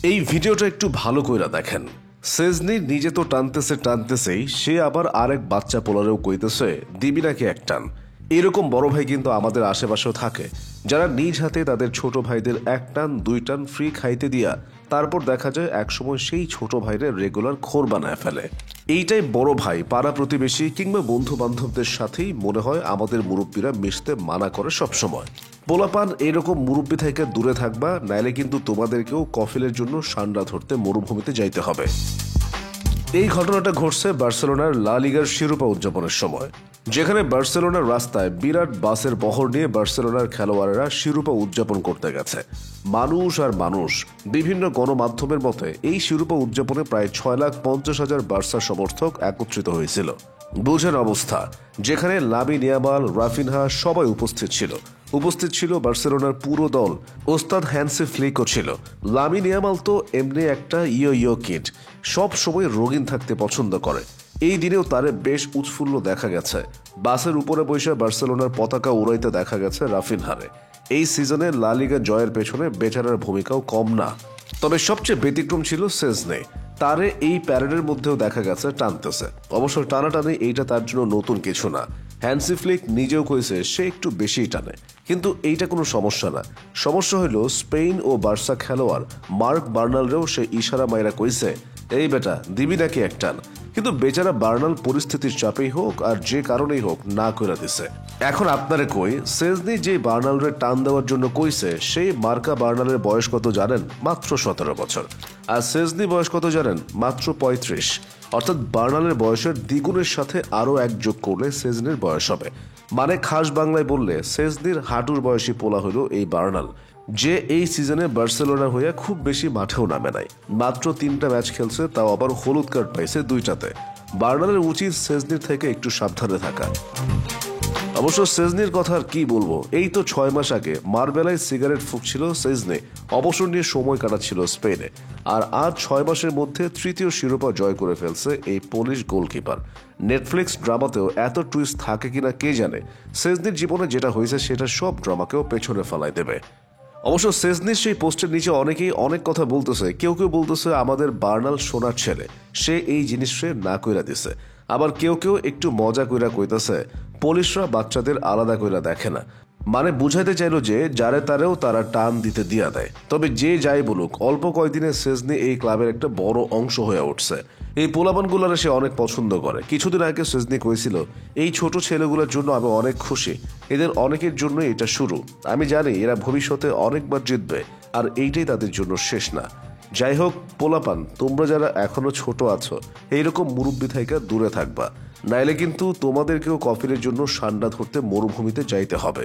এই ভিডিওটা একটু ভালো কইরা দেখেন। সেজনি নিজে তো টানতেছেই, সে আবার আরেক বাচ্চা পোলারেও কইতেছে দিবি নাকি এক টান। এরকম বড় ভাই কিন্তু আমাদের আশেপাশেও থাকে, যারা নিজ হাতে তাদের ছোট ভাইদের এক টান দুই টান ফ্রি খাইতে দিয়া তারপর দেখা যায় একসময় সেই ছোট ভাইরে রেগুলার খোর বানায় ফেলে। এইটাই বড় ভাই, পাড়া প্রতিবেশী কিংবা বন্ধু বান্ধবদের সাথেই মনে হয় আমাদের মুরব্বীরা মিশতে মানা করে সবসময়। পোলাপান এরকম মুরব্বী থেকে দূরে থাকবা, নাইলে কিন্তু তোমাদেরকেও কফিলের জন্য সান্ডা ধরতে মরুভূমিতে যাইতে হবে। এই ঘটনাটা ঘটছে বার্সেলোনার লা লিগার শিরোপা উদযাপনের সময়, যেখানে বার্সেলোনার রাস্তায় বিরাট বাসের বহর নিয়ে বার্সেলোনার খেলোয়াড়েরা শিরোপা উদযাপন করতে গেছে। মানুষ আর মানুষ। বিভিন্ন গণমাধ্যমের মতে এই শিরোপা উদযাপনে প্রায় 6,50,000 বার্সা সমর্থক একত্রিত হয়েছিল। বুঝেন অবস্থা, যেখানে লামিন ইয়ামাল, রাফিনহা সবাই উপস্থিত ছিল বার্সেলোনার পুরো দল। ওস্তাদ হ্যান্সি ফ্লিকও ছিল। লামিন ইয়ামাল তো এমনি একটা ইয়ো কিড, সব সময় রঙিন থাকতে পছন্দ করে। এই দিনেও তারে বেশ উৎফুল্ল দেখা গেছে। বাসের উপরে বসে বার্সেলোনার পতাকা উড়াইতে দেখা গেছে রাফিনহারে। এই সিজনে লা লিগা জয়ের পেছনে বেচারার ভূমিকাও কম না। তবে সবচেয়ে ব্যতিক্রম ছিল সেজনে। তারে এই প্যারেডের মধ্যেও দেখা গেছে টানতেছে। অবশ্য টানাটানি এইটা তার জন্য নতুন কিছু না। হ্যান্সি ফ্লিক নিজেও কইছে সে একটু বেশিই টানে, কিন্তু এইটা কোনো সমস্যা না। সমস্যা হইল স্পেন ও বার্সা খেলোয়াড় মার্ক বার্নালরেও সে ইশারা মাইরা কইছে, এই বেটা দিবি নাকি এক টান। কিন্তু বেচারা বার্নাল পরিস্থিতির চাপেই হোক আর যে কারণেই হোক না কইরা দিছে। এখন আপনারে কই, সেজনি যে বার্নালরে টান দেওয়ার জন্য কইছে সেই মার্কা বার্নালের বয়স কত জানেন? মাত্র 17 বছর। আর সেজনি বয়স কত জানেন? মাত্র 35। অর্থাৎ বার্নালের বয়সের দ্বিগুণের সাথে আরো এক যোগ করলে সেজনির বয়স হবে। মানে খাস বাংলায় বললে সেজনির হাঁটুর বয়সী পোলা হইল এই বার্নাল, যে এই সিজনে বার্সেলোনা হইয়া খুব বেশি মাঠেও নামে নাই। মাত্র 3টা ম্যাচ খেলছে, তাও আবার হলুদ কার্ড পাইছে 2টাতে। বার্নালের উচিত সেজনির থেকে একটু সাবধানে থাকা। অবশ্য সেজনির কথা আর কি বলবো, এই তো 6 মাস আগে মারবেলায় সিগারেট ফুঁকছিল সেজনি, অবসর নিয়ে সময় কাটাচ্ছিল স্পেনে। আর আজ 6 মাসের মধ্যে তৃতীয় শিরোপা জয় করে ফেলছে এই পোলিশ গোলকিপার। নেটফ্লিক্স ড্রামাতেও এত টুইস্ট থাকে কিনা কে জানে। সেজনির জীবনে যেটা হয়েছে সেটা সব ড্রামাকেও পেছনে ফেলাই দেবে। অবশ্য সেজনির সেই পোস্টের নিচে অনেকেই অনেক কথা বলতেছে। কেউ বলতেছে আমাদের বার্নাল সোনার ছেলে, সে এই জিনিস সে না কইরা দিছে। আবার কেউ একটু মজা কইরা কইতাছে পুলিশরা বাচ্চাদের আলাদা কইরা দেখে না। মানে বুঝাইতে চাইলো যে যারে তারেও তারা টান দিতে দিয়া দেয়। তবে যে যাই বলুক, অল্প কয়েকদিনে সেজনি এই ক্লাবের একটা বড় অংশ হয়ে উঠছে। এই পোলাপানগুলারে সে অনেক পছন্দ করে। কিছুদিন আগে সেজনি কইছিল, এই ছোট ছেলেগুলোর জন্য আমি অনেক খুশি, এদের অনেকের জন্য এটা শুরু। আমি জানি এরা ভবিষ্যতে অনেকবার জিতবে, আর এইটাই তাদের জন্য শেষ না। যাই হোক পোলাপান, তোমরা যারা এখনো ছোট আছো এইরকম মুরব্বি থেকে দূরে থাকবা, নাইলে কিন্তু তোমাদেরকেও কফিলের জন্য সান্ডা ধরতে মরুভূমিতে যাইতে হবে।